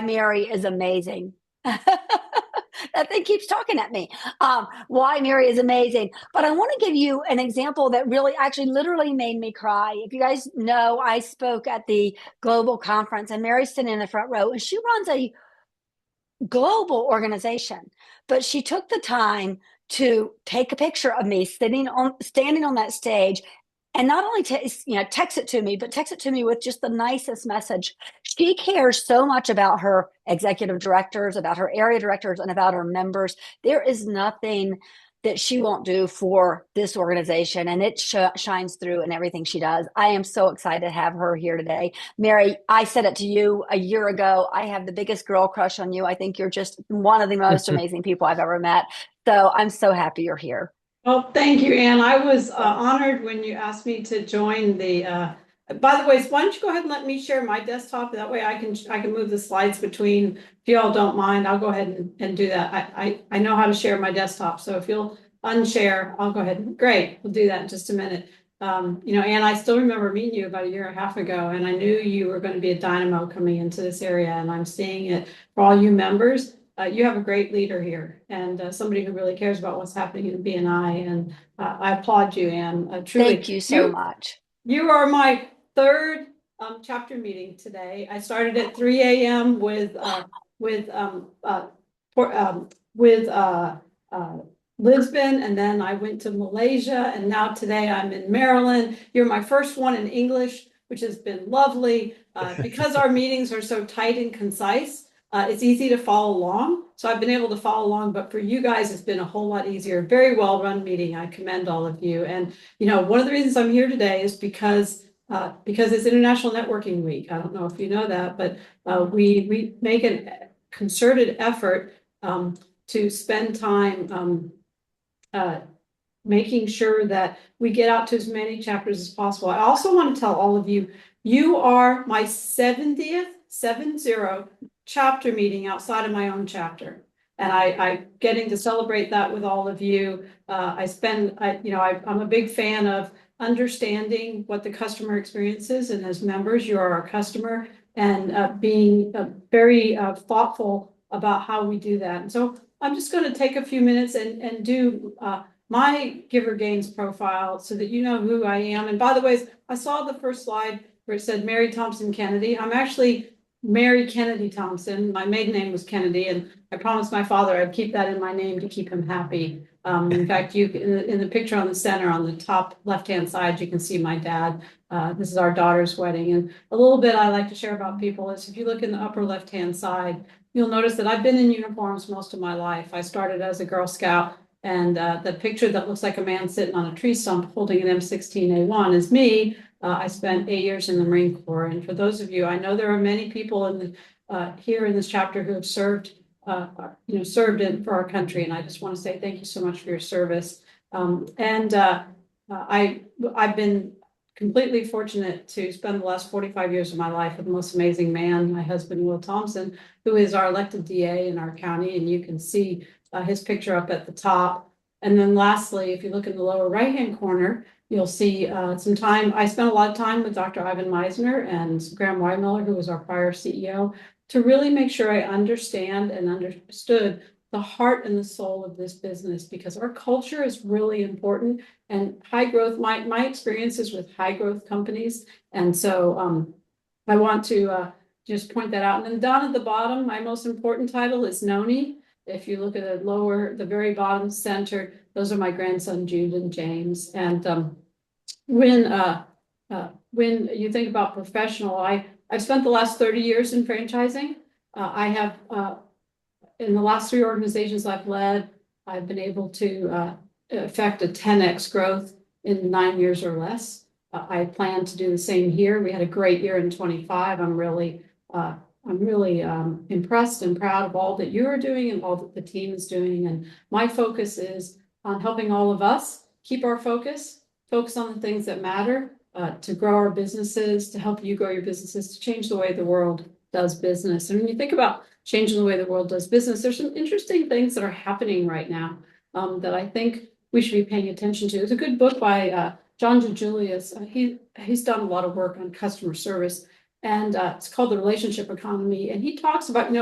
Mary is amazing. That thing keeps talking at me. Why Mary is amazing. But I want to give you an example that really actually literally made me cry. If you guys know, I spoke at the global conference and Mary's sitting in the front row and she runs a global organization, but she took the time to take a picture of me standing on that stage and not only text it to me, but text it to me with just the nicest message. She cares so much about her executive directors, about her area directors, and about her members. There is nothing that she won't do for this organization, and it shines through in everything she does. I am so excited to have her here today. Mary, I said it to you a year ago. I have the biggest girl crush on you. I think you're just one of the most amazing people I've ever met. So I'm so happy you're here. Well, thank you, Anne. I was honored when you asked me to join the. By the way, why don't you go ahead and let me share my desktop? That way, I can move the slides between. If you all don't mind, I'll go ahead and do that. I know how to share my desktop, so if you'll unshare, I'll go ahead. Great, we'll do that in just a minute. Anne, I still remember meeting you about a year and a half ago, and I knew you were going to be a dynamo coming into this area, and I'm seeing it for all you members. You have a great leader here and somebody who really cares about what's happening in BNI. And I applaud you, Anne. Truly, Thank you so much. You are my third chapter meeting today. I started at 3 a.m. with Lisbon, and then I went to Malaysia, and now today I'm in Maryland. You're my first one in English, which has been lovely because our meetings are so tight and concise. It's easy to follow along. So I've been able to follow along, but for you guys, it's been a whole lot easier. Very well run meeting. I commend all of you. And, one of the reasons I'm here today is because it's International Networking Week. I don't know if you know that, but we make a concerted effort to spend time making sure that we get out to as many chapters as possible. I also want to tell all of you, you are my 70th chapter meeting outside of my own chapter. And I getting to celebrate that with all of you. I'm a big fan of understanding what the customer experience is. And as members, you are our customer, and being very thoughtful about how we do that. And so I'm just going to take a few minutes and do my Giver Gains profile so that you know who I am. And by the way, I saw the first slide where it said Mary Thompson Kennedy. I'm actually Mary Kennedy Thompson. My maiden name was Kennedy, and I promised my father I'd keep that in my name to keep him happy. In fact, in the picture on the center, on the top left-hand side, you can see my dad. This is our daughter's wedding. And a little bit I like to share about people is if you look in the upper left-hand side, you'll notice that I've been in uniforms most of my life. I started as a Girl Scout, and the picture that looks like a man sitting on a tree stump holding an M16A1 is me. I spent 8 years in the Marine Corps. And for those of you, I know there are many people here in this chapter who have served for our country. And I just want to say thank you so much for your service. I've been completely fortunate to spend the last 45 years of my life with the most amazing man, my husband, Will Thompson, who is our elected DA in our county. And you can see his picture up at the top. And then lastly, if you look in the lower right-hand corner, you'll see some time. I spent a lot of time with Dr. Ivan Meisner and Graham Weimiller, who was our prior CEO, to really make sure I understand and understood the heart and the soul of this business, because our culture is really important. And high growth, my experiences with high growth companies. And so I want to just point that out. And then down at the bottom, my most important title is Noni. If you look at the very bottom center, those are my grandson, Jude and James. And when you think about professional, I've spent the last 30 years in franchising. I have, in the last 3 organizations I've led, I've been able to affect a 10x growth in 9 years or less. I plan to do the same here. We had a great year in 25. I'm really impressed and proud of all that you are doing and all that the team is doing. And my focus is on helping all of us keep our focus on the things that matter, to grow our businesses, to help you grow your businesses, to change the way the world does business. And when you think about changing the way the world does business, there's some interesting things that are happening right now that I think we should be paying attention to. There's a good book by John DeJulius. He's done a lot of work on customer service. and it's called the relationship economy. And he talks about,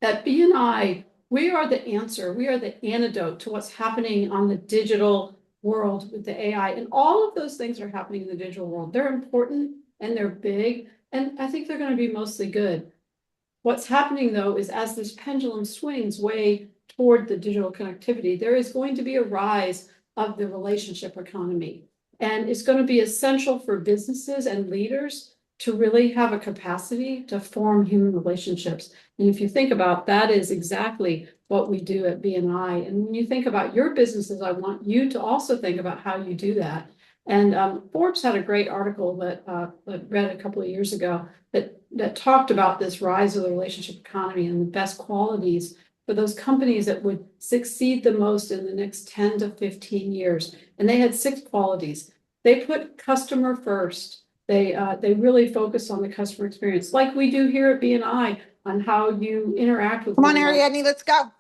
at BNI, we are the answer, we are the antidote to what's happening on the digital world with the AI. And all of those things are happening in the digital world. They're important and they're big, and I think they're going to be mostly good. What's happening, though, is as this pendulum swings way toward the digital connectivity, there is going to be a rise of the relationship economy. And it's going to be essential for businesses and leaders to really have a capacity to form human relationships. And if you think about that, is exactly what we do at BNI. And when you think about your businesses, I want you to also think about how you do that. And Forbes had a great article that I read a couple of years ago that talked about this rise of the relationship economy and the best qualities for those companies that would succeed the most in the next 10 to 15 years. And they had 6 qualities. They put customer first. They really focus on the customer experience, like we do here at BNI, on how you interact with. Come on, Ariadne, let's go.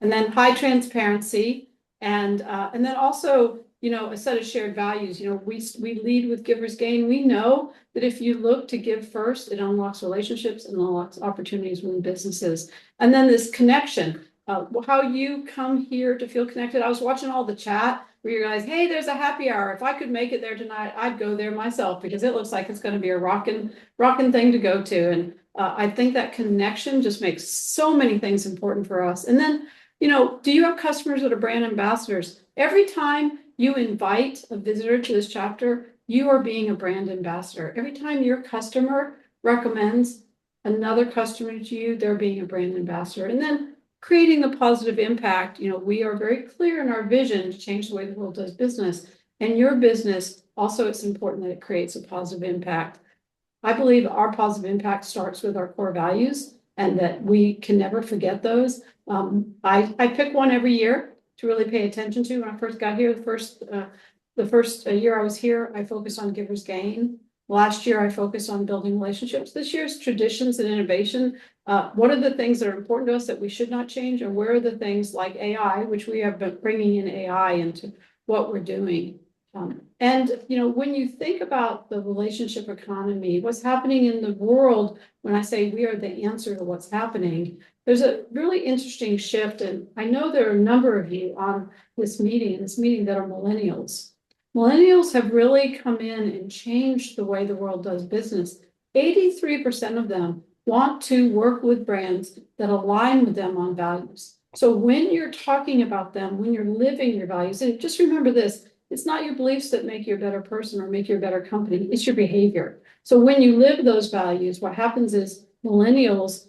And then high transparency, and then also, a set of shared values. We lead with givers gain. We know that if you look to give first, it unlocks relationships and unlocks opportunities within businesses. And then this connection, how you come here to feel connected. I was watching all the chat where you guys, hey, there's a happy hour. If I could make it there tonight, I'd go there myself, because it looks like it's going to be a rocking thing to go to. And I think that connection just makes so many things important for us. And then, do you have customers that are brand ambassadors? Every time you invite a visitor to this chapter, you are being a brand ambassador. Every time your customer recommends another customer to you, they're being a brand ambassador. And then creating the positive impact. We are very clear in our vision to change the way the world does business. And your business, also, it's important that it creates a positive impact. I believe our positive impact starts with our core values, and that we can never forget those. I pick one every year to really pay attention to. When I first got here, the first year I was here, I focused on givers gain. Last year, I focused on building relationships. This year's traditions and innovation. What are the things that are important to us that we should not change? And where are the things like AI, which we have been bringing in AI into what we're doing? When you think about the relationship economy, what's happening in the world, when I say we are the answer to what's happening, there's a really interesting shift. And I know there are a number of you on this meeting that are millennials. Millennials have really come in and changed the way the world does business. 83% of them want to work with brands that align with them on values. So when you're talking about them, when you're living your values, and just remember this, it's not your beliefs that make you a better person or make you a better company, it's your behavior. So when you live those values, what happens is millennials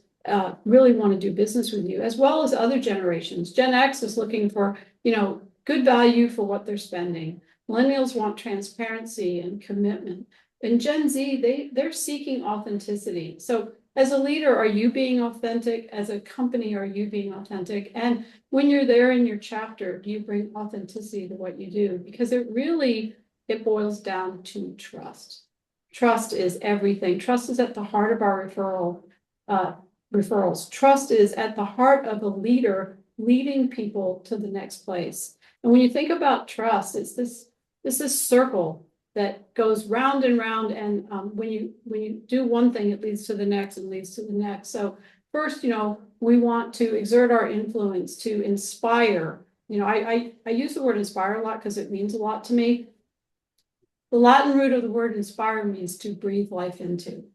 really want to do business with you, as well as other generations. Gen X is looking for, good value for what they're spending. Millennials want transparency and commitment. And Gen Z, they're seeking authenticity. So as a leader, are you being authentic? As a company, are you being authentic? And when you're there in your chapter, do you bring authenticity to what you do? Because it boils down to trust. Trust is everything. Trust is at the heart of our referrals. Trust is at the heart of a leader leading people to the next place. And when you think about trust, it's this circle that goes round and round. And when you do one thing, it leads to the next and leads to the next. So first, we want to exert our influence to inspire. I use the word inspire a lot because it means a lot to me. The Latin root of the word inspire means to breathe life into.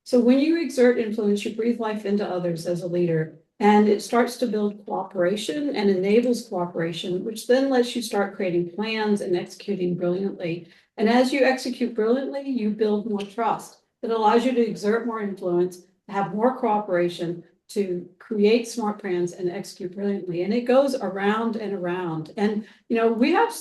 So when you exert influence, you breathe life into others as a leader, and it starts to build cooperation and enables cooperation, which then lets you start creating plans and executing brilliantly. And as you execute brilliantly, you build more trust that allows you to exert more influence, to have more cooperation, to create smart plans and execute brilliantly. And it goes around and around. And, we have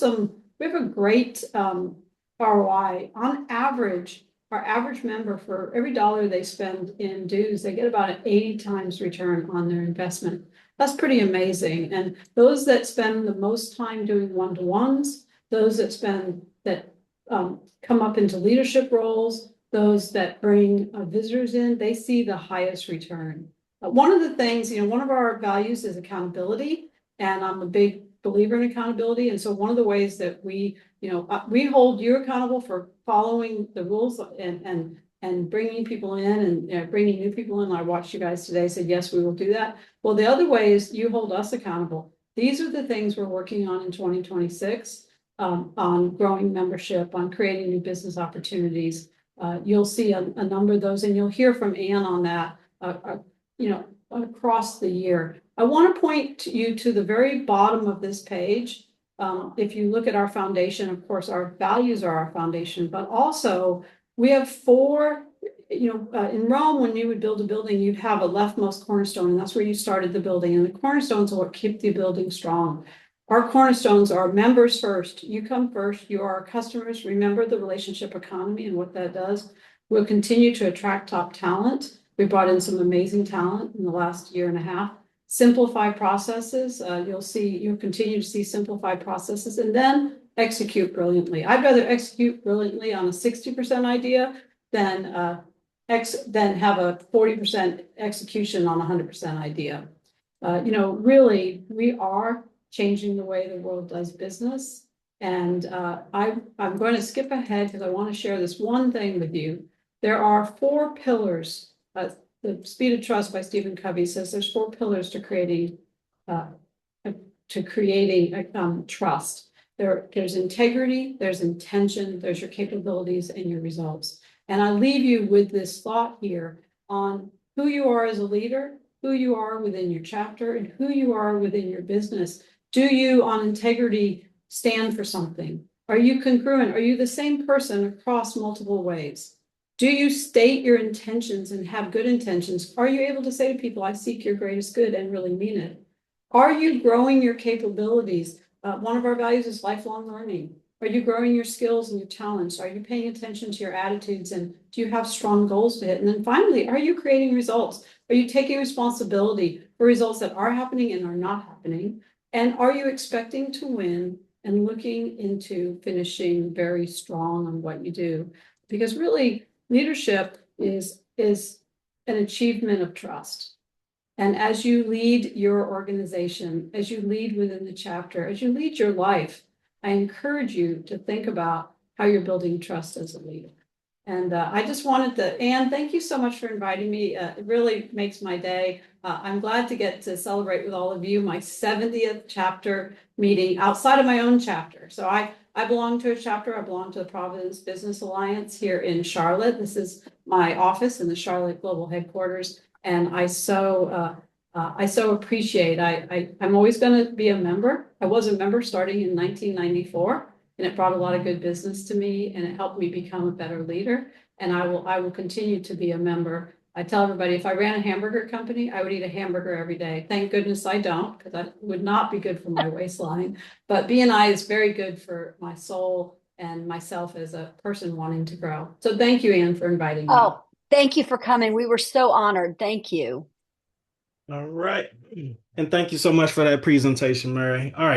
a great ROI. On average, our average member, for every dollar they spend in dues, they get about an 80 times return on their investment. That's pretty amazing. And those that spend the most time doing one-to-ones, those that come up into leadership roles, those that bring visitors in, they see the highest return. One of the things, one of our values is accountability, and I'm a big believer in accountability. And so one of the ways that we hold you accountable for following the rules and and bringing people in and bringing new people in. I watched you guys today said, yes, we will do that. Well, the other way is you hold us accountable. These are the things we're working on in 2026, on growing membership, on creating new business opportunities. You'll see a number of those, and you'll hear from Ann on that, across the year. I want to point you to the very bottom of this page. If you look at our foundation, of course, our values are our foundation, but also we have four, in Rome, when you would build a building, you'd have a leftmost cornerstone, and that's where you started the building. And the cornerstones are what keep the building strong. Our cornerstones are members first. You come first. You are our customers. Remember the relationship economy and what that does. We'll continue to attract top talent. We brought in some amazing talent in the last year and a half. Simplify processes. You'll continue to see simplified processes, and then execute brilliantly. I'd rather execute brilliantly on a 60% idea than have a 40% execution on a 100% idea. Really, we are changing the way the world does business. And I'm going to skip ahead because I want to share this one thing with you. There are 4 pillars. The Speed of Trust by Stephen Covey says there's 4 pillars to creating trust. There's integrity, there's intention, there's your capabilities and your results. And I leave you with this thought here on who you are as a leader, who you are within your chapter, and who you are within your business. Do you, on integrity, stand for something? Are you congruent? Are you the same person across multiple ways? Do you state your intentions and have good intentions? Are you able to say to people, I seek your greatest good, and really mean it? Are you growing your capabilities? One of our values is lifelong learning. Are you growing your skills and your talents? Are you paying attention to your attitudes? And do you have strong goals to hit? And then finally, are you creating results? Are you taking responsibility for results that are happening and are not happening? And are you expecting to win and looking into finishing very strong on what you do? Because really, leadership is an achievement of trust. And as you lead your organization, as you lead within the chapter, as you lead your life, I encourage you to think about how you're building trust as a leader. And I just wanted to, Anne, thank you so much for inviting me. It really makes my day. I'm glad to get to celebrate with all of you my 70th chapter meeting outside of my own chapter. So I belong to a chapter. I belong to the Providence Business Alliance here in Charlotte. This is my office in the Charlotte Global Headquarters. And I so appreciate, I'm always going to be a member. I was a member starting in 1994. And it brought a lot of good business to me, and it helped me become a better leader. And I will continue to be a member. I tell everybody, if I ran a hamburger company, I would eat a hamburger every day. Thank goodness I don't, because that would not be good for my waistline. But BNI is very good for my soul and myself as a person wanting to grow. So thank you, Anne, for inviting me. Oh, thank you for coming. We were so honored. Thank you. All right. And thank you so much for that presentation, Mary. All right.